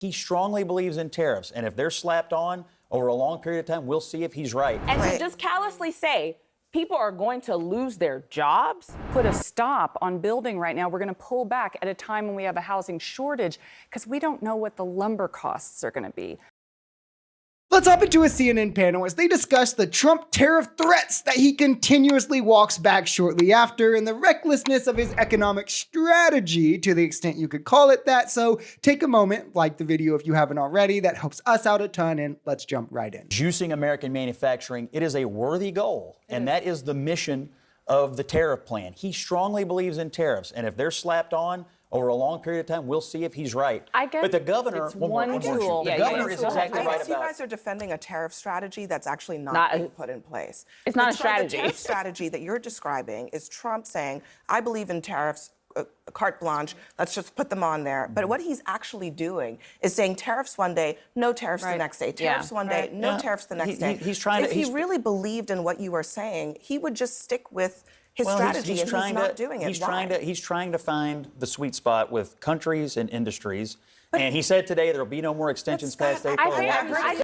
He strongly believes in tariffs, and if they're slapped on over a long period of time, we'll see if he's right. And to just callously say people are going to lose their jobs, put a stop on building right now. We're going to pull back at a time when we have a housing shortage because we don't know what the lumber costs are going to be. Let's hop into a CNN panel as they discuss the Trump tariff threats that he continuously walks back shortly after and the recklessness of his economic strategy, to the extent you could call it that. So take a moment, like the video if you haven't already. That helps us out a ton, and let's jump right in. Juicing American manufacturing, it is a worthy goal, and that is the mission of the tariff plan. He strongly believes in tariffs, and if they're slapped on over a long period of time, we'll see if he's right. I guess but the governor, it's one tool. The governor is exactly I right guess about. you guys are defending a tariff strategy that's actually not being put in place. It's not a strategy. The tariff strategy that you're describing is Trump saying, I believe in tariffs, carte blanche, let's just put them on there. But what he's actually doing is saying tariffs one day, no tariffs the next day. Tariffs one day, no tariffs the next day. He's trying if he really believed in what you were saying, he would just stick with his strategy, and he's not doing it. He's trying to find the sweet spot with countries and industries. And he said today there'll be no more extensions past April.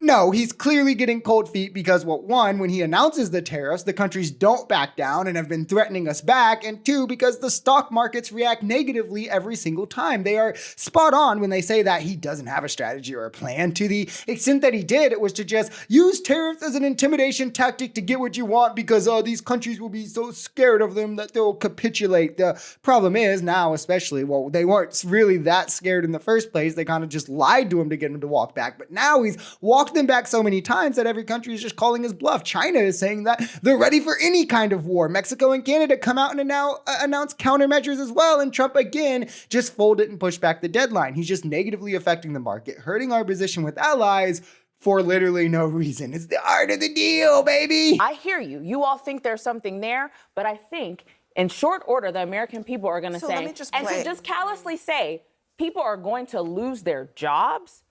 No, he's clearly getting cold feet because, well, one, when he announces the tariffs, the countries don't back down and have been threatening us back. And two, because the stock markets react negatively every single time. They are spot on when they say that he doesn't have a strategy or a plan. To the extent that he did, it was to just use tariffs as an intimidation tactic to get what you want because these countries will be so scared of them that they'll capitulate. The problem is now, especially, well, they weren't really that scared in the first place. They kind of just lied to him to get him to walk back. But now he's walked them back so many times that every country is just calling his bluff. China is saying that they're ready for any kind of war. Mexico and Canada come out and now announce countermeasures as well. And Trump again just folded and pushed back the deadline. He's just negatively affecting the market, hurting our position with allies for literally no reason. It's the art of the deal, baby. I hear you. You all think there's something there, but I think in short order, the American people are going to say, and to just callously say, people are going to lose their jobs.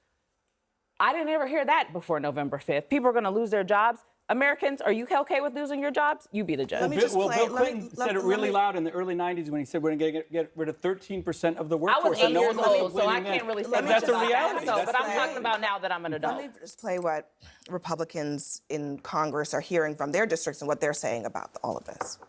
I didn't ever hear that before November 5th. People are going to lose their jobs. Americans, are you okay with losing your jobs? You be the judge. Bill Clinton said it really loud in the early 90s when he said we're going to get rid of 13% of the workforce. I was 8 years old, so I can't really say that's a reality. But I'm talking about now that I'm an adult. Let me just play what Republicans in Congress are hearing from their districts and what they're saying about all of this.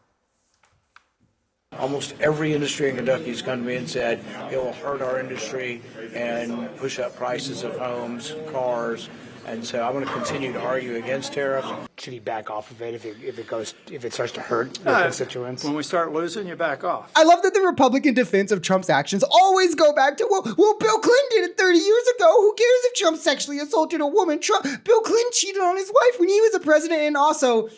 Almost every industry in Kentucky has come to me and said it will hurt our industry and push up prices of homes, cars, and so I'm going to continue to argue against tariffs. Should he back off of it if it starts to hurt the constituents? When we start losing, you back off. I love that the Republican defense of Trump's actions always go back to, well, Bill Clinton did it 30 years ago. Who cares if Trump sexually assaulted a woman? Bill Clinton cheated on his wife when he was a president, and also,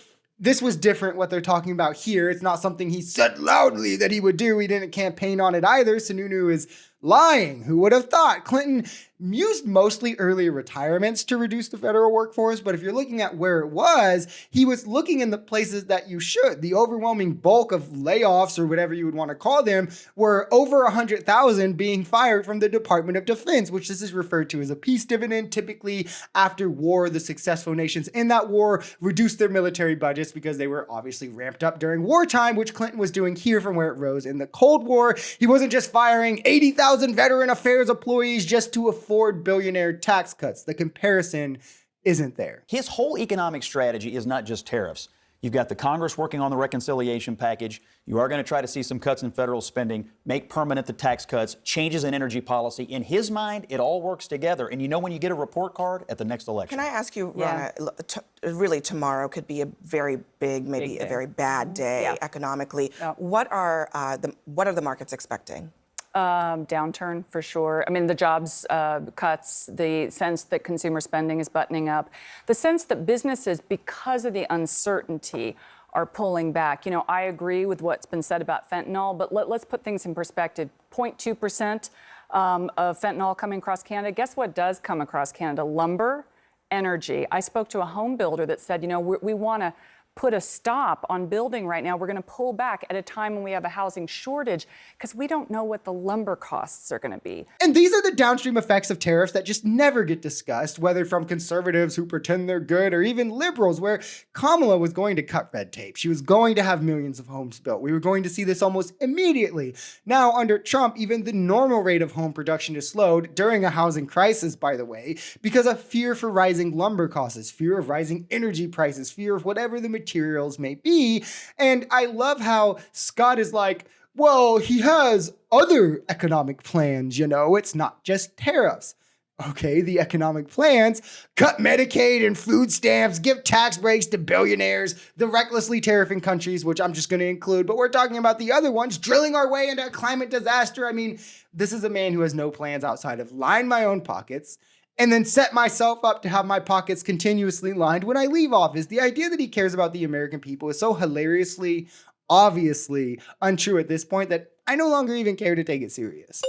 this was different what they're talking about here. It's not something he said loudly that he would do. He didn't campaign on it either. Sununu is lying. Who would have thought? Clinton used mostly early retirements to reduce the federal workforce, but if you're looking at where it was, he was looking in the places that you should. The overwhelming bulk of layoffs, or whatever you would want to call them, were over 100,000 being fired from the Department of Defense, which this is referred to as a peace dividend. Typically, after war, the successful nations in that war reduced their military budgets because they were obviously ramped up during wartime, which Clinton was doing here from where it rose in the Cold War. He wasn't just firing 80,000 veteran affairs employees just to afford billionaire tax cuts. The comparison isn't there. His whole economic strategy is not just tariffs. You've got the Congress working on the reconciliation package. You are going to try to see some cuts in federal spending, make permanent the tax cuts, changes in energy policy. In his mind, it all works together. And you know when you get a report card at the next election. Can I ask you, Ronna, really tomorrow could be a very big, maybe a very bad day economically. What are the markets expecting? Downturn for sure. I mean, the jobs cuts, the sense that consumer spending is buttoning up, the sense that businesses, because of the uncertainty, are pulling back. You know, I agree with what's been said about fentanyl, but let's put things in perspective. 0.2% of fentanyl coming across Canada. Guess what does come across Canada? Lumber, energy. I spoke to a home builder that said, you know, we want to put a stop on building right now. We're going to pull back at a time when we have a housing shortage because we don't know what the lumber costs are going to be. And these are the downstream effects of tariffs that just never get discussed, whether from conservatives who pretend they're good or even liberals, where Kamala was going to cut red tape. She was going to have millions of homes built. We were going to see this almost immediately. Now, under Trump, even the normal rate of home production is slowed during a housing crisis, by the way, because of fear for rising lumber costs, fear of rising energy prices, fear of whatever the materials may be. And I love how Scott is like, well, he has other economic plans, it's not just tariffs. Okay, the economic plans: cut Medicaid and food stamps, give tax breaks to billionaires, the recklessly tariffing countries, which I'm just going to include, but we're talking about the other ones, drilling our way into a climate disaster. I mean, this is a man who has no plans outside of line my own pockets and then set myself up to have my pockets continuously lined when I leave office. The idea that he cares about the American people is so hilariously, obviously untrue at this point that I no longer even care to take it serious.